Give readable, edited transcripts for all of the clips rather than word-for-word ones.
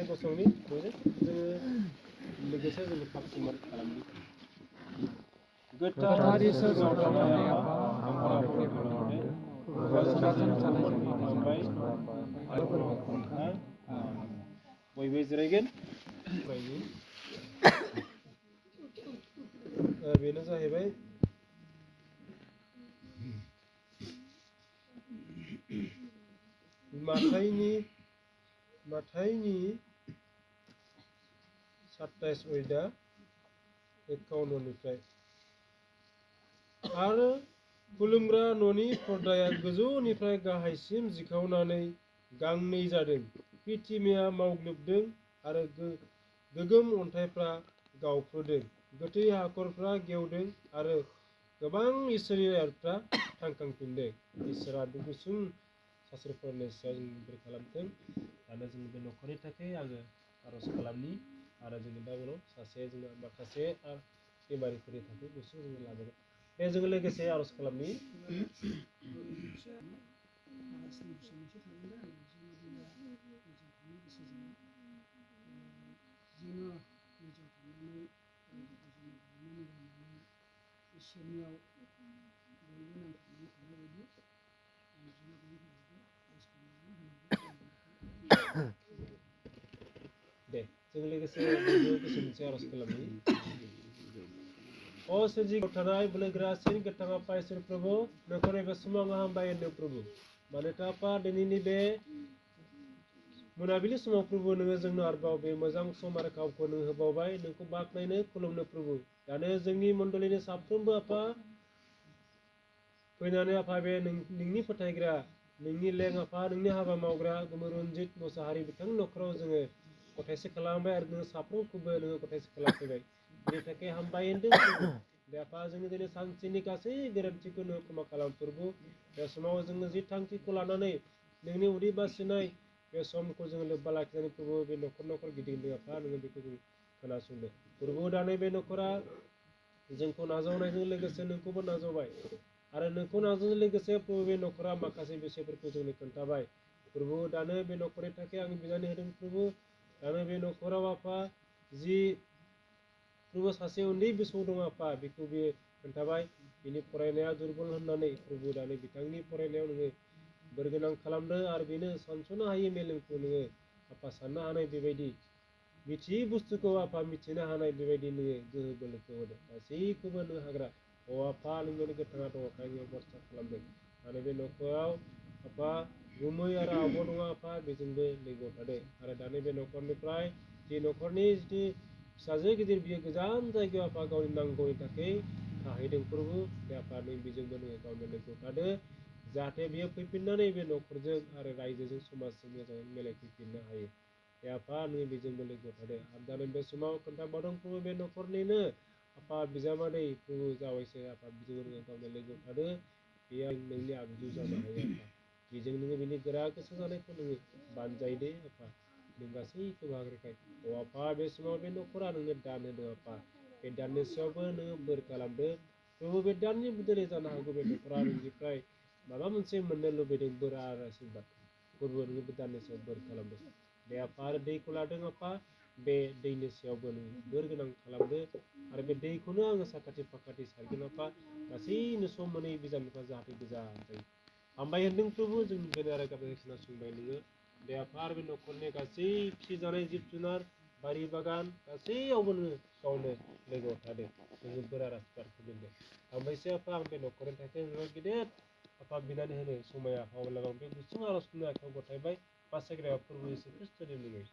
गसंनि बयजों जोङो लोगोसे जोङो पार्टिसिपेट खालामो गोथार इसोरनाव थानाय आफा आंफोरखौ बयबो जिरायगोन बेनो जाहैबाय माथाइनि 27 अयदा 51 आरो खुलुमग्रा न'नि पर्दाया गोजौनिफ्राय गाहायसिम जिखावनानै गांनै जादों। पृथिबिया मावग्लोबदों आरो गोगोम अन्थाइफ्रा गावफ्रुदों। गोथै हाखरफ्रा गेवदों आरो गोबां इसोरारिफ्रा थांखांफिनदों। इसोरा गुसुं सास्त्रफोरनि सायाव जों बोर खालामथों। आरो जों बे न'खरनि थाखाय आङो आर'ज खालामनि आरो जोंनि दा उनाव सासे जोंना माखासे बेमारिफोरनि थाखाय गुसुं जोङो लाबोगोन। बे जों लोगोसे आर'ज खालामनि दे जों लोगोसे गोसो मोनसे आर'ज खालामनि अ सोरजिगिरियाव थानाय बोलोगोरासिन गोथां आफा इसोर प्रभु नोंखौ नैबे समाव आं हामबाय होनदों प्रभु मानोना आफा दिनैनि बे मोनाबिलि समाव प्रभु नोङो जोंनो आरोबाव बे मोजां सम आरो खाबुखौ नों होबावबाय नोंखौ बाख्नायनो खुलुमनो प्रभु दानो जोंनि मण्डलिनि साफ्रोमबो आफा फैनानै आफा बे नोंनि फोथायग्रा नोंनि लें आफा नोंनि हाबा मावग्रा रन्जित मोसाहारि बिथांनि न'खराव जोङो गथायसे खालामबाय आरो नोङो साफ्रोमखौबो नोङो गथायसे खालामफैबाय बेनि थाखाय हामबाय होनदों दे आफा जोङो दिनै सानसेनि गासै गोरोन्थिखौ नोङो क्षमा खालाम प्रभु बे समाव जोङो जि थांखिखौ लानानै नोंनि उदै बासिनाय बे समखौ जोङो लोब्बा लाखिनानै प्रभु बे न'खर गिदिंदों आफा नोङो बेखौ जों खोनासंदो प्रभु दानो बे न'खरा जोंखौ नाजावनायजों लोगोसे नोंखौबो नाजावबाय आरो नोंखौ नाजावनायजों लोगोसे प्रभु बे न'खरा माखासे बिषयफोरखौ जोंनो खोन्थाबाय प्रभु दानो बे न'खरनि थाखाय आं बिनानै होदों प्रभु दानो बे न'खराव आफा जि प्रभु सासे उन्दै बिसौ दं आफा बेखौ बे खोन्थाबाय बिनि फरायनाया दुरबल होननानै प्रभु दानो बिथांनि फरायनायाव नोङो बोर गोनां खालामदो आरो बेनो सानस'नो हायै मेलेमखौ नोङो आफा साननो हानाय बेबायदि मिथियै बुस्थुखौ आफा मिथिनो हानाय बेबायदि नोङो गोहो बोलोखौ होदो गासैखौबो नों हाग्रा अ आफा नोंनि गोथाङा दङ खायनो अबस्था खालामदों आरो बे न'खराव आफा गुमै आरो आब' दङ आफा बेजोंबो लोगोआव थादों आरो दानि बे न'खरनिफ्राय जि न'खरनि जिथु फिसाजो गिदिर बियो गोजान जायगायाव आफा गावनि नांगौनि थाखाय थाहैदों प्रभु बे आफा नों बेजोंबो नोङो गावनि लोगोआव थादो जाहाथे बियो फैफिननानै बे न'खरजों आरो रायजोजों समाजजों मोजाङै मिलायफैफिननो हायो बे आफा नों बेजोंबो लोगोआव थादो आरो दानि बे समाव खोन्थाबावदों प्रभु बे न'खरनिनो आफा apa bijamadai फोरबो जाबायसो apa बिजों गावनो लोगो थादो बेयो नोंनि आगजु जानो हायो apa बेजों नोङो बिनि गोरा गोसो जानायखौ नोङो बानजायदो apa नों गासैखौबो हाग्राखाय apa बे समाव बे न'खरा नोंनो दान होदों apa बे दाननि सायावबो नोङो बोर खालामदो प्रभु बे दाननि बदलै जानो हागौ बे न'खरा नोंनिफ्राय माबा मोनसे मोननो लुबैदों बोर आरो आशीर्बाद प्रभु नोङो बे दाननि सायाव बोर खालामदो दे apa आरो दैखौ लादों apa बे दैनि सायावबो नों बोर गोनां खालामदो आरो बे दैखौनो आङो साखाथि फाखाथि सारगोन apa गासैनो सम मोनै बिजाबनिफ्राय जाहाथे गोजान जायो हामबाय होनदों प्रभु जोंनि बे आरो गाबोन खोनासंबाय नोङो दे apa आरो बे न'खरनि गासै फिसिजानाय जिब जुनार बारि बागान गासैयावबो नोङो गावनो लोगोआव थादो नोङो बोर आरो आशीर्बादखौ दोनदो हामबायसै apa आं बे न'खरनि थाखाय नोङो गेदेर apa बिनानै होनो समाया अब्ला आं बे गुसुं आर'जनि आखायाव गथायबाय बासायग्रा फोरबो येशू ख्रीष्टनि मुङै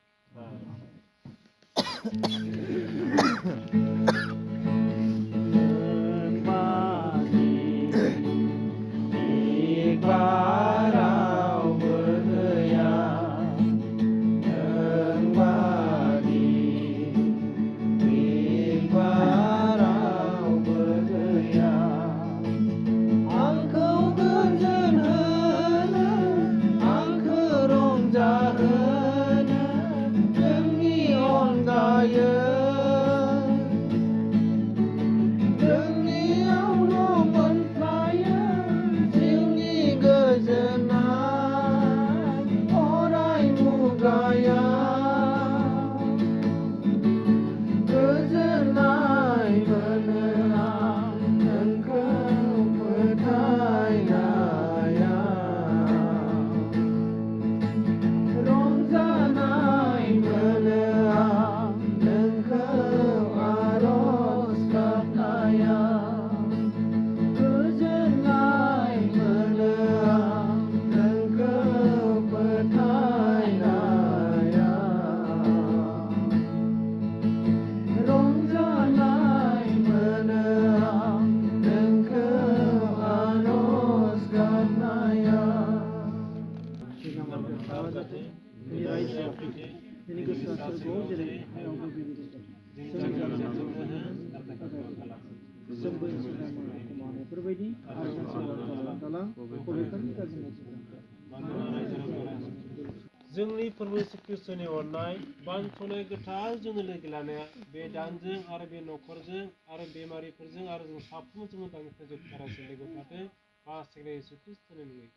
जोंनि फोरबो येशू ख्रीष्टनि अननाय बानस'नाय गोथार जोंनो लोगो लानाया बे दानजों आरो बे न'खरजों आरो बेमारिफोरजों आरो जों साफ्रोमबो जोङो दानिफ्राय जोबथारासिम लोगो थाथों बासायग्रा येशू ख्रीष्टनि मुङै